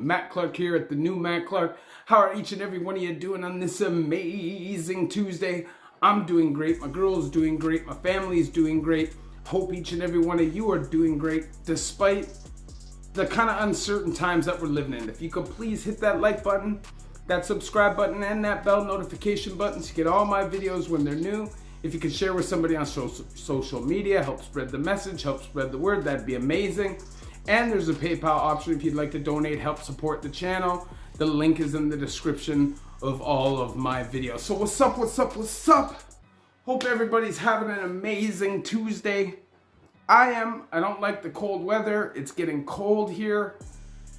Matt Clark here at the new Matt Clark. How are each and every one of you doing on this amazing Tuesday? I'm doing great. My girl's doing great. My family's doing great. Hope each and every one of you are doing great despite the kind of uncertain times that we're living in. If you could please hit that like button, that subscribe button, and that bell notification button so you get all my videos when they're new. If you could share with somebody on social media, help spread the message, help spread the word, that'd be amazing. And there's a PayPal option if you'd like to donate, help support the channel. The link is in the description of all of my videos. So what's up, what's up, what's up? Hope everybody's having an amazing Tuesday. I don't like the cold weather. It's getting cold here.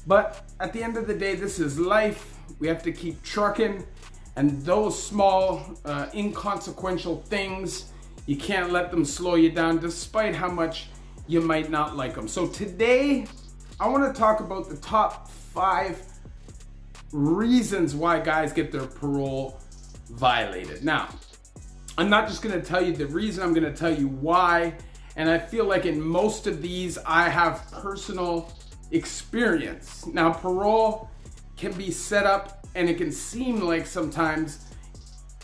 But at the end of the day, this is life. We have to keep trucking. And those small, inconsequential things, you can't let them slow you down despite how much you might not like them. So today, I want to talk about the top 5 reasons why guys get their parole violated. Now, I'm not just going to tell you the reason, I'm going to tell you why. And I feel like in most of these, I have personal experience. Now, parole can be set up and it can seem like sometimes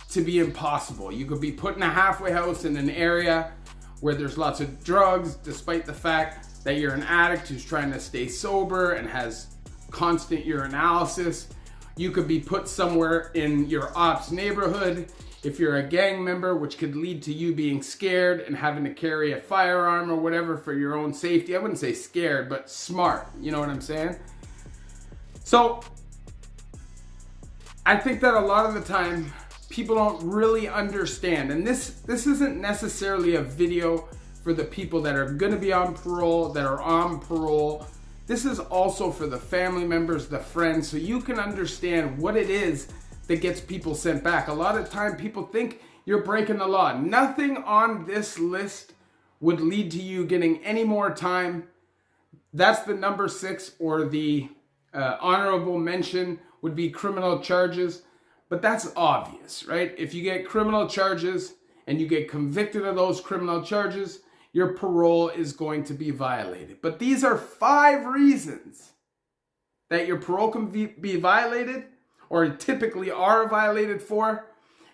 to be impossible. You could be put in a halfway house in an area where there's lots of drugs, despite the fact that you're an addict who's trying to stay sober and has constant urinalysis. You could be put somewhere in your ops neighborhood if you're a gang member, which could lead to you being scared and having to carry a firearm or whatever for your own safety. I wouldn't say scared, but smart. You know what I'm saying? So I think that a lot of the time, people don't really understand, and this isn't necessarily a video for the people that are gonna be on parole, that are on parole. This is also for the family members, the friends, so you can understand what it is that gets people sent back. A lot of time people think you're breaking the law. Nothing on this list would lead to you getting any more time. That's the number 6, or the honorable mention would be criminal charges. But that's obvious, right? If you get criminal charges and you get convicted of those criminal charges, your parole is going to be violated. But these are 5 reasons that your parole can be violated, or typically are violated for,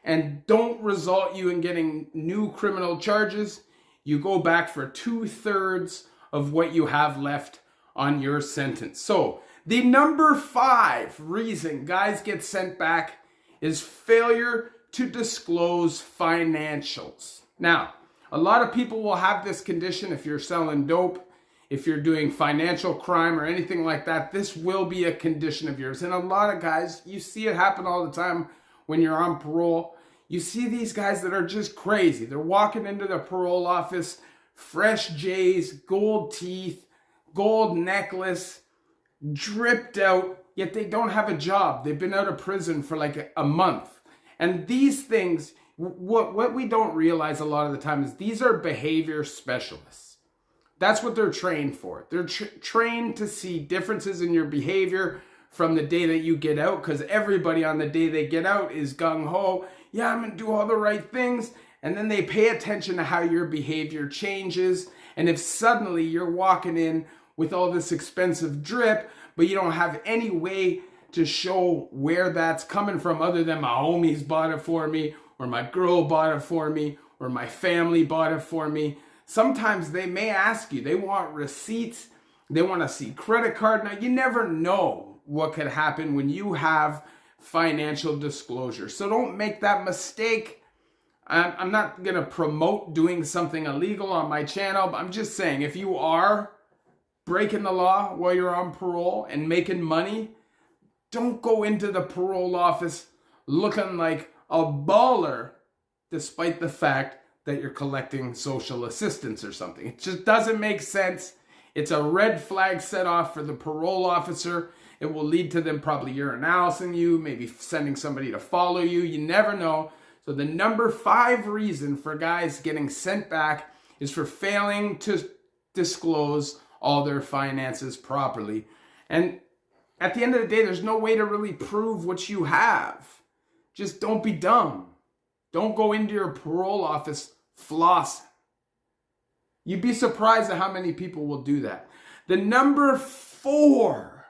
and don't result you in getting new criminal charges. You go back for 2/3 of what you have left on your sentence. So the number 5 reason guys get sent back is failure to disclose financials. Now, a lot of people will have this condition if you're selling dope, if you're doing financial crime or anything like that. This will be a condition of yours. And a lot of guys, you see it happen all the time when you're on parole. You see these guys that are just crazy. They're walking into the parole office, fresh J's, gold teeth, gold necklace, dripped out, yet they don't have a job. They've been out of prison for like a month. And these things, what we don't realize a lot of the time is these are behavior specialists. That's what they're trained for. They're trained to see differences in your behavior from the day that you get out, because everybody on the day they get out is gung-ho. Yeah, I'm gonna do all the right things. And then they pay attention to how your behavior changes. And if suddenly you're walking in with all this expensive drip, but you don't have any way to show where that's coming from other than my homies bought it for me, or my girl bought it for me, or my family bought it for me. Sometimes they may ask you, they want receipts, they want to see credit card. Now, you never know what could happen when you have financial disclosure. So don't make that mistake. I'm not going to promote doing something illegal on my channel, but I'm just saying, if you are breaking the law while you're on parole and making money, don't go into the parole office looking like a baller despite the fact that you're collecting social assistance or something. It just doesn't make sense. It's a red flag set off for the parole officer. It will lead to them probably urinalizing you, maybe sending somebody to follow you. You never know. So the number 5 reason for guys getting sent back is for failing to disclose all their finances properly. And at the end of the day, there's no way to really prove what you have. Just don't be dumb. Don't go into your parole office flossing. You'd be surprised at how many people will do that. The number 4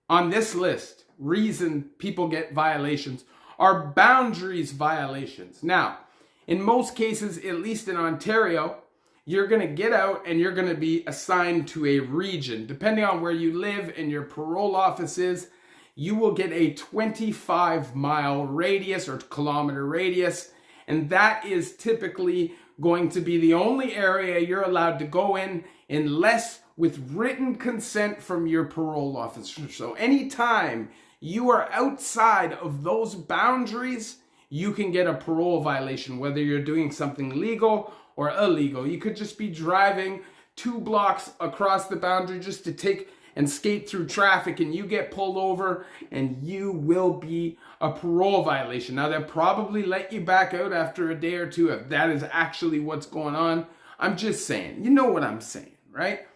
on this list, reason people get violations are boundaries violations. Now, in most cases, at least in Ontario, you're going to get out and you're going to be assigned to a region. Depending on where you live and your parole office is, you will get a 25-mile radius or kilometer radius, and that is typically going to be the only area you're allowed to go in unless with written consent from your parole officer. So anytime you are outside of those boundaries, you can get a parole violation, whether you're doing something legal or illegal. You could just be driving 2 blocks across the boundary just to take and skate through traffic, and you get pulled over and you will be a parole violation. Now, they'll probably let you back out after a day or two if that is actually what's going on. I'm just saying, you know what I'm saying, right?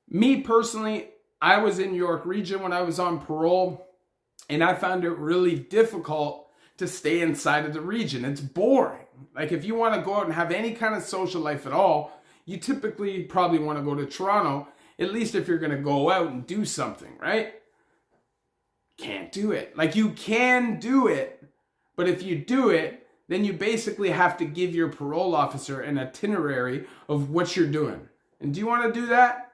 Me personally, I was in York Region when I was on parole, and I found it really difficult to stay inside of the region. It's boring. Like, if you want to go out and have any kind of social life at all, you typically probably want to go to Toronto, at least if you're going to go out and do something, right? Can't do it. Like, you can do it, but if you do it, then you basically have to give your parole officer an itinerary of what you're doing. And do you want to do that?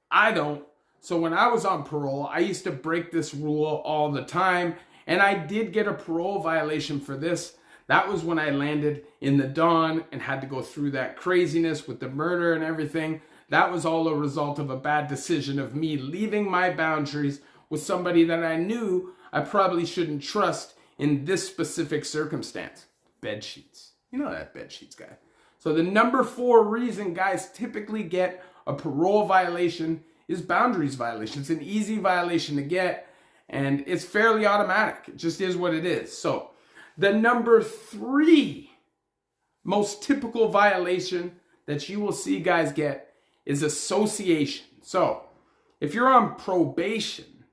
I don't. So when I was on parole, I used to break this rule all the time, and I did get a parole violation for this. That was when I landed in the Dawn and had to go through that craziness with the murder and everything. That was all a result of a bad decision of me leaving my boundaries with somebody that I knew I probably shouldn't trust in this specific circumstance. Bed sheets. You know that bed sheets guy. So the number 4 reason guys typically get a parole violation is boundaries violation. It's an easy violation to get, and it's fairly automatic. It just is what it is. So the number 3 most typical violation that you will see guys get is association. So if you're on probation,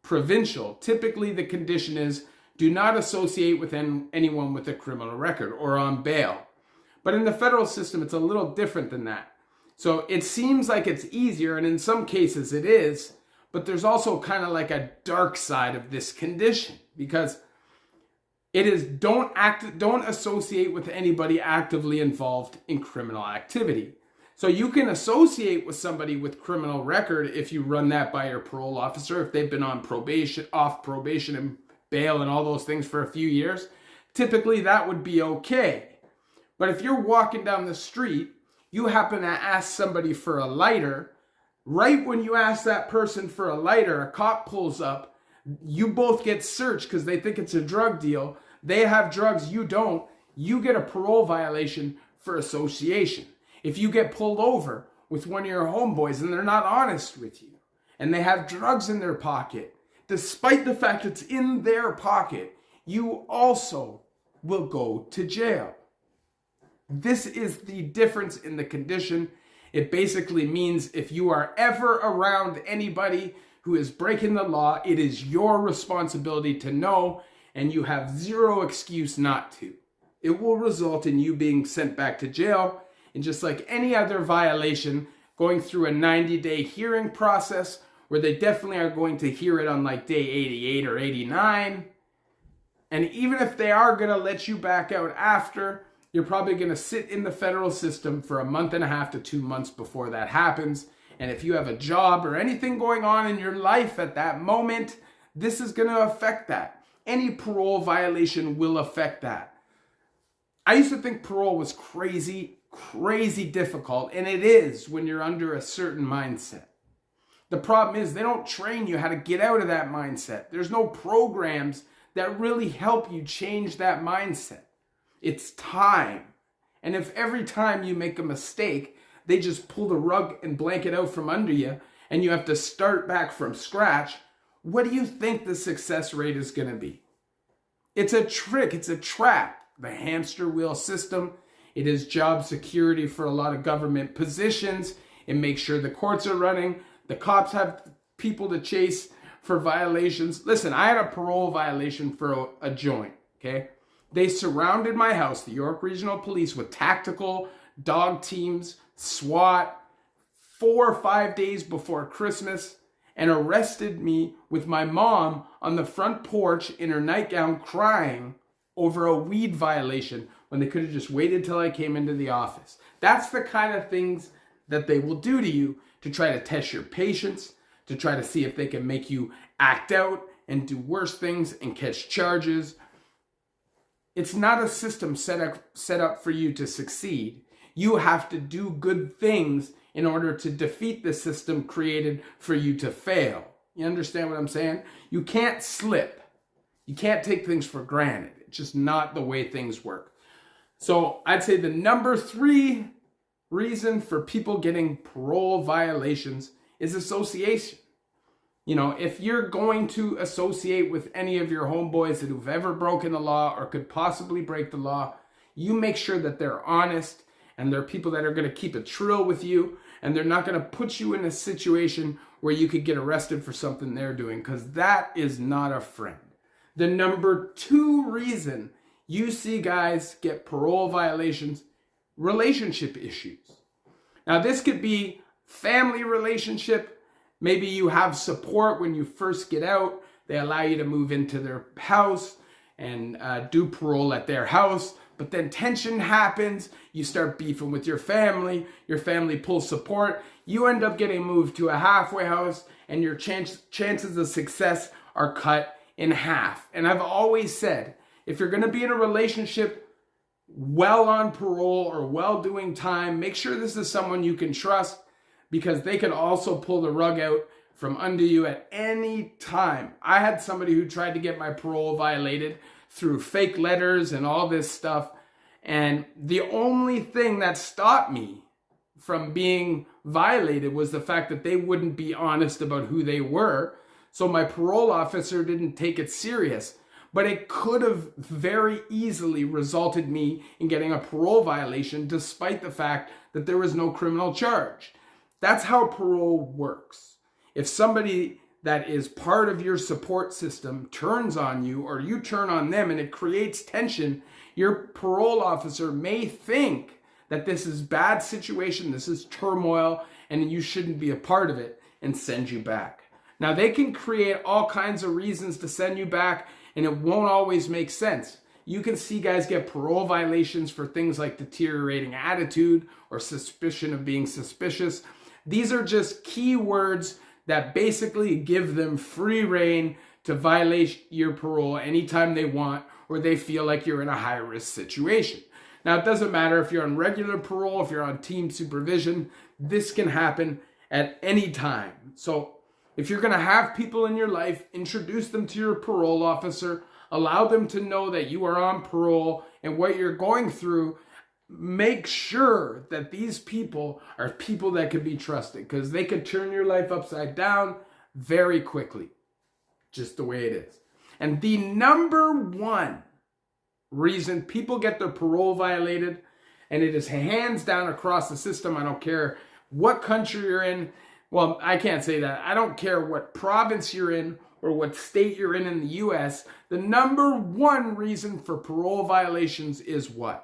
provincial, typically the condition is do not associate with anyone with a criminal record or on bail. But in the federal system, it's a little different than that. So it seems like it's easier, and in some cases it is, but there's also kind of like a dark side of this condition, because it is don't associate with anybody actively involved in criminal activity. So you can associate with somebody with criminal record if you run that by your parole officer, if they've been on probation, off probation and bail and all those things for a few years. Typically that would be okay. But if you're walking down the street, you happen to ask somebody for a lighter, right when you ask that person for a lighter, a cop pulls up, you both get searched because they think it's a drug deal. They have drugs, you don't. You get a parole violation for association. If you get pulled over with one of your homeboys and they're not honest with you, and they have drugs in their pocket, despite the fact it's in their pocket, you also will go to jail. This is the difference in the condition. It basically means if you are ever around anybody who is breaking the law, it is your responsibility to know, and you have zero excuse not to. It will result in you being sent back to jail. And just like any other violation, going through a 90-day hearing process where they definitely are going to hear it on like day 88 or 89. And even if they are going to let you back out after, you're probably going to sit in the federal system for a month and a half to 2 months before that happens. And if you have a job or anything going on in your life at that moment, this is going to affect that. Any parole violation will affect that. I used to think parole was crazy difficult, and it is when you're under a certain mindset. The problem is they don't train you how to get out of that mindset. There's no programs that really help you change that mindset. It's time. And if every time you make a mistake, they just pull the rug and blanket out from under you, and you have to start back from scratch, what do you think the success rate is going to be? It's a trick. It's a trap. The hamster wheel system. It is job security for a lot of government positions. It makes sure the courts are running. The cops have people to chase for violations. Listen, I had a parole violation for a joint, okay? They surrounded my house, the York Regional Police, with tactical dog teams, SWAT, 4 or 5 days before Christmas. and arrested me with my mom on the front porch in her nightgown crying over a weed violation when they could have just waited till I came into the office. That's the kind of things that they will do to you to try to test your patience, to try to see if they can make you act out and do worse things and catch charges. It's not a system set up for you to succeed. You have to do good things in order to defeat the system created for you to fail. You understand what I'm saying? You can't slip. You can't take things for granted. It's just not the way things work. So I'd say the number 3 reason for people getting parole violations is association. You know, if you're going to associate with any of your homeboys that who've ever broken the law or could possibly break the law, you make sure that they're honest and they're people that are going to keep it trill with you, and they're not going to put you in a situation where you could get arrested for something they're doing, because that is not a friend. The number 2 reason you see guys get parole violations, relationship issues. Now, this could be family relationship. Maybe you have support when you first get out. They allow you to move into their house and do parole at their house. But then tension happens. You start beefing with your family. Your family pulls support. You end up getting moved to a halfway house, and your chances of success are cut in half. And I've always said, if you're going to be in a relationship well on parole or well doing time, make sure this is someone you can trust, because they can also pull the rug out from under you at any time. I had somebody who tried to get my parole violated through fake letters and all this stuff. And the only thing that stopped me from being violated was the fact that they wouldn't be honest about who they were. So my parole officer didn't take it serious. But it could have very easily resulted me in getting a parole violation despite the fact that there was no criminal charge. That's how parole works. If somebody that is part of your support system turns on you, or you turn on them, and it creates tension, your parole officer may think that this is bad situation, this is turmoil, and you shouldn't be a part of it, and send you back. Now, they can create all kinds of reasons to send you back, and it won't always make sense. You can see guys get parole violations for things like deteriorating attitude or suspicion of being suspicious. These are just keywords that basically give them free rein to violate your parole anytime they want, or they feel like you're in a high-risk situation. Now, it doesn't matter if you're on regular parole, if you're on team supervision, this can happen at any time. So if you're going to have people in your life, introduce them to your parole officer, allow them to know that you are on parole and what you're going through. Make sure that these people are people that can be trusted, because they could turn your life upside down very quickly. Just the way it is. And the number 1 reason people get their parole violated, and it is hands down across the system, I don't care what country you're in. Well, I can't say that. I don't care what province you're in or what state you're in the US. The number 1 reason for parole violations is what?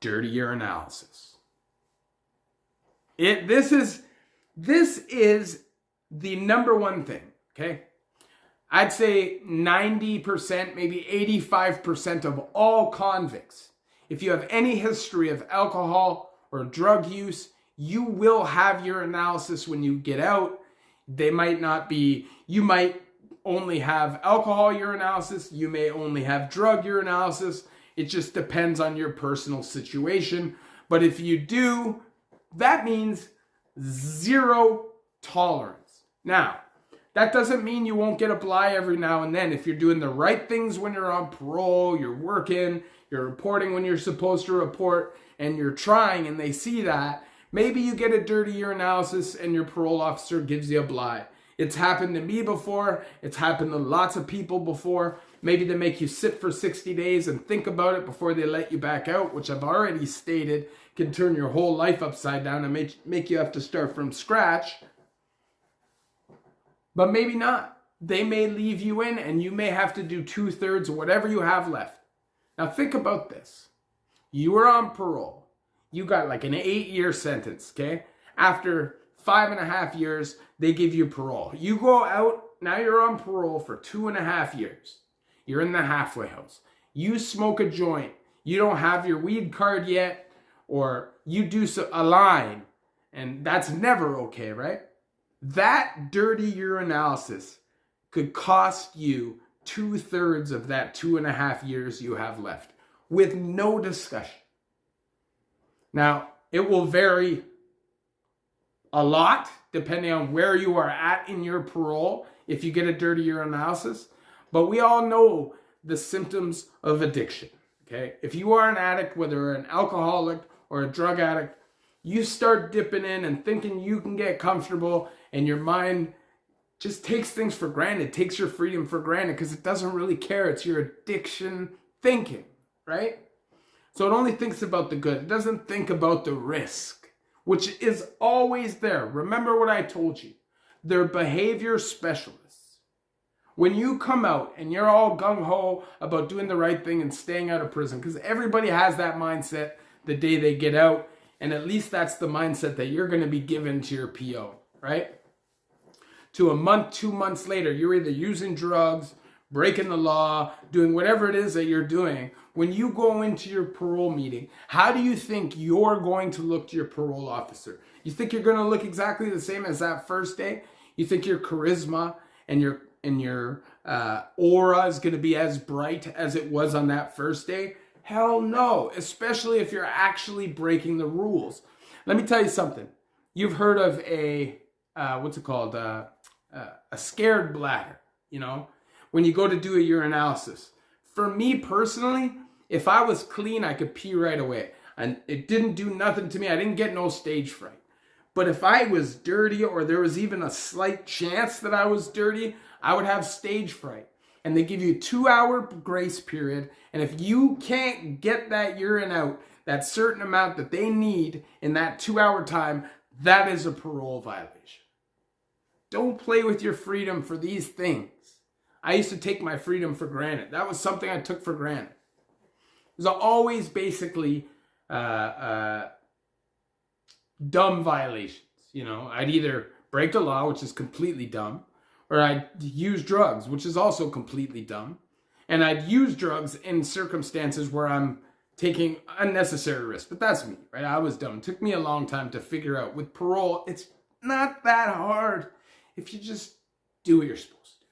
Dirty urinalysis. This is the number 1 thing, okay? I'd say 90%, maybe 85% of all convicts, if you have any history of alcohol or drug use, you will have urinalysis when you get out. They might not be, you might only have alcohol urinalysis, you may only have drug urinalysis. It just depends on your personal situation. But if you do, that means 0 tolerance. Now, that doesn't mean you won't get a bly every now and then. If you're doing the right things when you're on parole, you're working, you're reporting when you're supposed to report, and you're trying, and they see that, maybe you get a dirty urinalysis and your parole officer gives you a bly. It's happened to me before. It's happened to lots of people before. Maybe they make you sit for 60 days and think about it before they let you back out, which I've already stated can turn your whole life upside down and make you have to start from scratch. But maybe not. They may leave you in and you may have to do 2/3 of whatever you have left. Now think about this. You were on parole. You got like an 8-year sentence, okay? After 5.5 years, they give you parole. You go out, now you're on parole for 2.5 years. You're in the halfway house. You smoke a joint. You don't have your weed card yet, or you do a line, and that's never okay, right? That dirty urinalysis could cost you 2/3 of that 2.5 years you have left with no discussion. Now, it will vary a lot depending on where you are at in your parole if you get a dirty urinalysis, but we all know the symptoms of addiction, okay? If you are an addict, whether you're an alcoholic or a drug addict, you start dipping in and thinking you can get comfortable, and your mind just takes things for granted, takes your freedom for granted because it doesn't really care. It's your addiction thinking, right? So it only thinks about the good. It doesn't think about the risk, which is always there. Remember what I told you. They're behavior specialists. When you come out and you're all gung-ho about doing the right thing and staying out of prison, because everybody has that mindset the day they get out, and at least that's the mindset that you're going to be given to your PO, right? To a month, 2 months later, you're either using drugs, breaking the law, doing whatever it is that you're doing. When you go into your parole meeting, how do you think you're going to look to your parole officer? You think you're going to look exactly the same as that first day? You think your charisma and your aura is going to be as bright as it was on that first day? Hell no, especially if you're actually breaking the rules. Let me tell you something. You've heard of a scared bladder, you know, when you go to do a urinalysis. For me personally, if I was clean, I could pee right away. And it didn't do nothing to me. I didn't get no stage fright. But if I was dirty, or there was even a slight chance that I was dirty, I would have stage fright. And they give you a 2-hour grace period. And if you can't get that urine out, that certain amount that they need in that 2-hour time, that is a parole violation. Don't play with your freedom for these things. I used to take my freedom for granted. That was something I took for granted. It was always basically dumb violations. You know, I'd either break the law, which is completely dumb, or I'd use drugs, which is also completely dumb. And I'd use drugs in circumstances where I'm taking unnecessary risks. But that's me, right? I was dumb. It took me a long time to figure out. With parole, it's not that hard if you just do what you're supposed to do.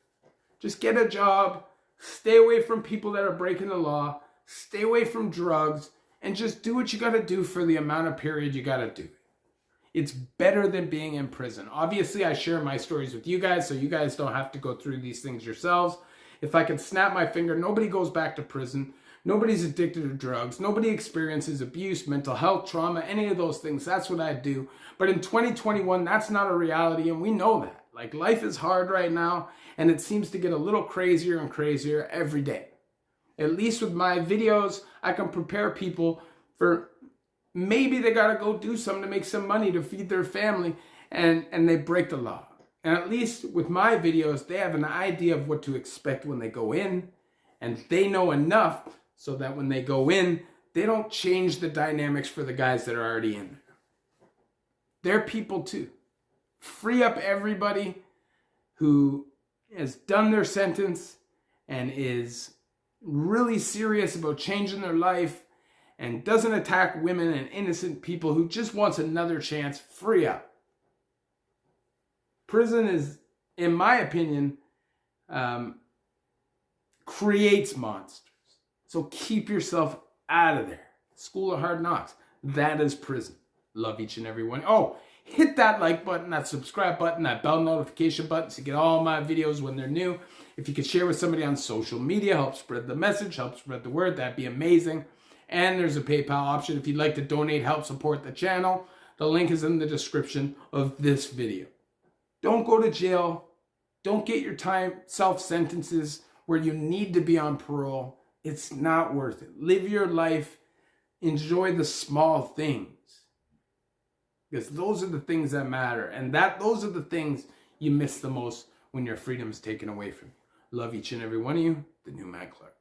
Just get a job, stay away from people that are breaking the law, stay away from drugs, and just do what you got to do for the amount of period you got to do. It's better than being in prison. Obviously, I share my stories with you guys, so you guys don't have to go through these things yourselves. If I could snap my finger, nobody goes back to prison. Nobody's addicted to drugs. Nobody experiences abuse, mental health, trauma, any of those things. That's what I do. But in 2021, that's not a reality, and we know that. Like, life is hard right now, and it seems to get a little crazier and crazier every day. At least with my videos, I can prepare people for maybe they got to go do something to make some money to feed their family, and they break the law. And at least with my videos, they have an idea of what to expect when they go in, and they know enough so that when they go in, they don't change the dynamics for the guys that are already in there. They're people too. Free up everybody who has done their sentence and is really serious about changing their life and doesn't attack women and innocent people, who just wants another chance. Free up. Prison is, in my opinion, creates monsters. So keep yourself out of there. School of Hard Knocks. That is prison. Love each and every one. Oh, hit that like button, that subscribe button, that bell notification button so you get all my videos when they're new. If you could share with somebody on social media, help spread the message, help spread the word, that'd be amazing. And there's a PayPal option if you'd like to donate, help support the channel. The link is in the description of this video. Don't go to jail. Don't get your time self-sentences where you need to be on parole. It's not worth it. Live your life. Enjoy the small things. Because those are the things that matter. And those are the things you miss the most when your freedom is taken away from you. Love each and every one of you. The new Matt Clark.